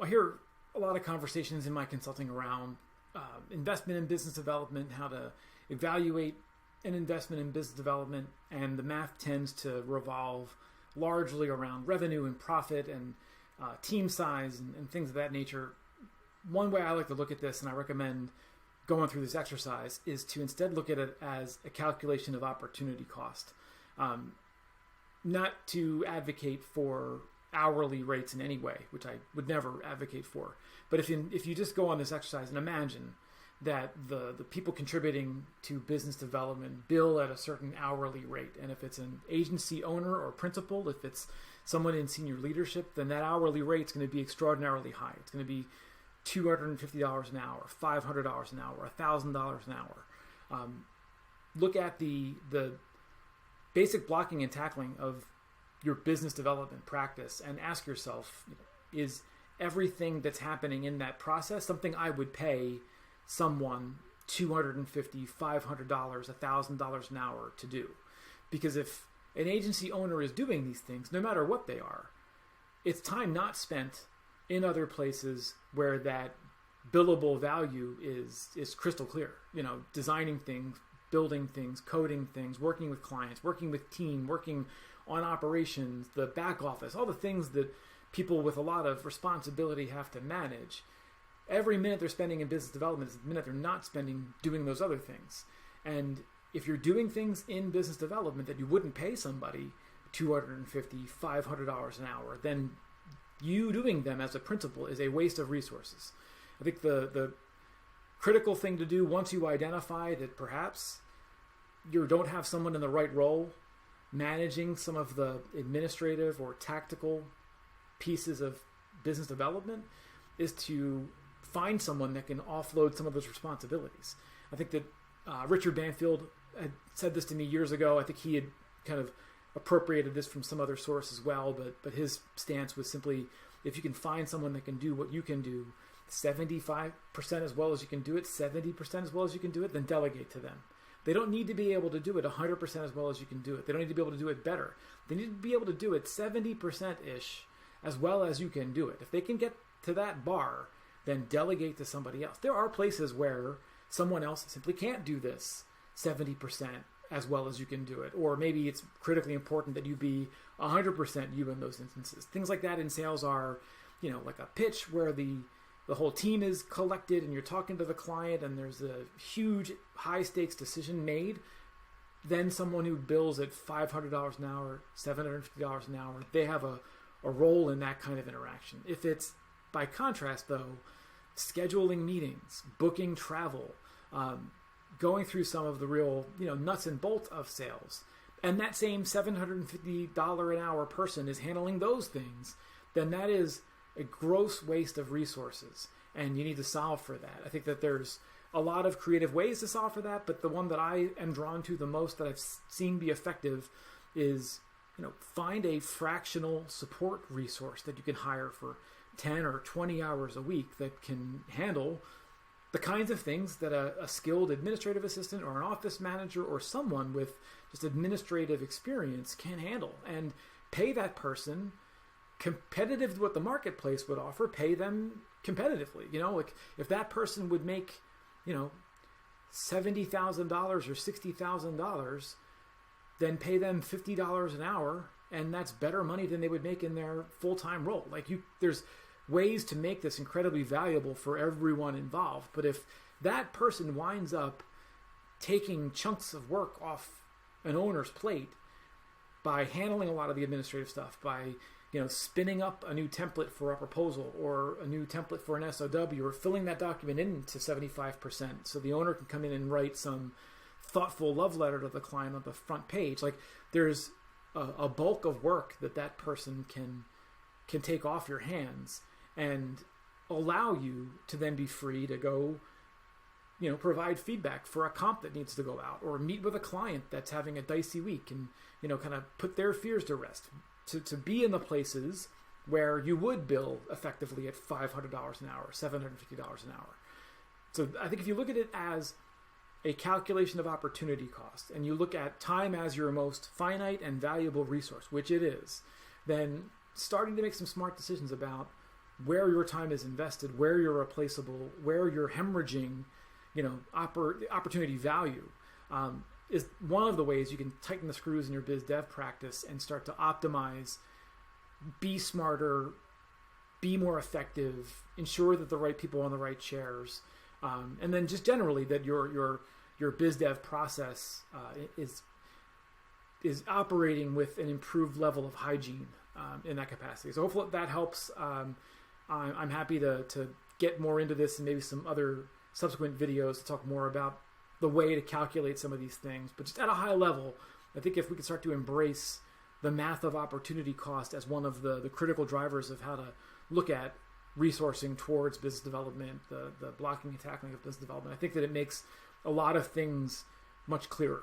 I hear a lot of conversations in my consulting around investment in business development, how to evaluate an investment in business development, and the math tends to revolve largely around revenue and profit and team size and things of that nature. One way I like to look at this, and I recommend going through this exercise, is to instead look at it as a calculation of opportunity cost. Not to advocate for hourly rates in any way, which I would never advocate for. But if you just go on this exercise and imagine that the people contributing to business development bill at a certain hourly rate, and if it's an agency owner or principal, if it's someone in senior leadership, then that hourly rate is going to be extraordinarily high. It's going to be $250 an hour, $500 an hour, $1,000 an hour. Look at the basic blocking and tackling of your business development practice and ask yourself, is everything that's happening in that process something I would pay someone $250, $500, $1,000 an hour to do? Because if an agency owner is doing these things, no matter what they are, it's time not spent in other places where that billable value is crystal clear. Designing things, building things, coding things, working with clients, working with team, working on operations, the back office, all the things that people with a lot of responsibility have to manage. Every minute they're spending in business development is the minute they're not spending doing those other things. And if you're doing things in business development that you wouldn't pay somebody $250, $500 an hour, then you doing them as a principal is a waste of resources. I think the critical thing to do once you identify that perhaps you don't have someone in the right role managing some of the administrative or tactical pieces of business development is to find someone that can offload some of those responsibilities. I think that Richard Banfield had said this to me years ago. I think he had kind of appropriated this from some other source as well, but his stance was simply, if you can find someone that can do what you can do 75% as well as you can do it, 70% as well as you can do it, then delegate to them. They don't need to be able to do it 100% as well as you can do it. They don't need to be able to do it better. They need to be able to do it 70%-ish as well as you can do it. If they can get to that bar, then delegate to somebody else. There are places where someone else simply can't do this 70% as well as you can do it. Or maybe it's critically important that you be 100% you in those instances. Things like that in sales are, like a pitch where the whole team is collected and you're talking to the client and there's a huge high stakes decision made. Then someone who bills at $500 an hour, $750 an hour, they have a role in that kind of interaction. If it's, by contrast though, scheduling meetings, booking travel, going through some of the real, nuts and bolts of sales, and that same $750 an hour person is handling those things, then that is a gross waste of resources, and you need to solve for that. I think that there's a lot of creative ways to solve for that, but the one that I am drawn to the most that I've seen be effective is, find a fractional support resource that you can hire for 10 or 20 hours a week that can handle the kinds of things that a skilled administrative assistant or an office manager or someone with just administrative experience can handle, and pay that person competitive to what the marketplace would offer. Pay them competitively. Like if that person would make, $70,000 or $60,000, then pay them $50 an hour, and that's better money than they would make in their full-time role. There's ways to make this incredibly valuable for everyone involved. But if that person winds up taking chunks of work off an owner's plate by handling a lot of the administrative stuff, by spinning up a new template for a proposal or a new template for an SOW, or filling that document into 75% so the owner can come in and write some thoughtful love letter to the client on the front page. There's a bulk of work that person can take off your hands and allow you to then be free to go, provide feedback for a comp that needs to go out, or meet with a client that's having a dicey week and, kind of put their fears to rest. To be in the places where you would bill effectively at $500 an hour, $750 an hour. So I think if you look at it as a calculation of opportunity cost, and you look at time as your most finite and valuable resource, which it is, then starting to make some smart decisions about where your time is invested, where you're replaceable, where you're hemorrhaging, opportunity value, is one of the ways you can tighten the screws in your biz dev practice and start to optimize, be smarter, be more effective, ensure that the right people are on the right chairs, and then just generally that your biz dev process is operating with an improved level of hygiene in that capacity. So hopefully that helps. I'm happy to get more into this and maybe some other subsequent videos to talk more about the way to calculate some of these things. But just at a high level, I think if we can start to embrace the math of opportunity cost as one of the critical drivers of how to look at resourcing towards business development, the blocking and tackling of business development, I think that it makes a lot of things much clearer.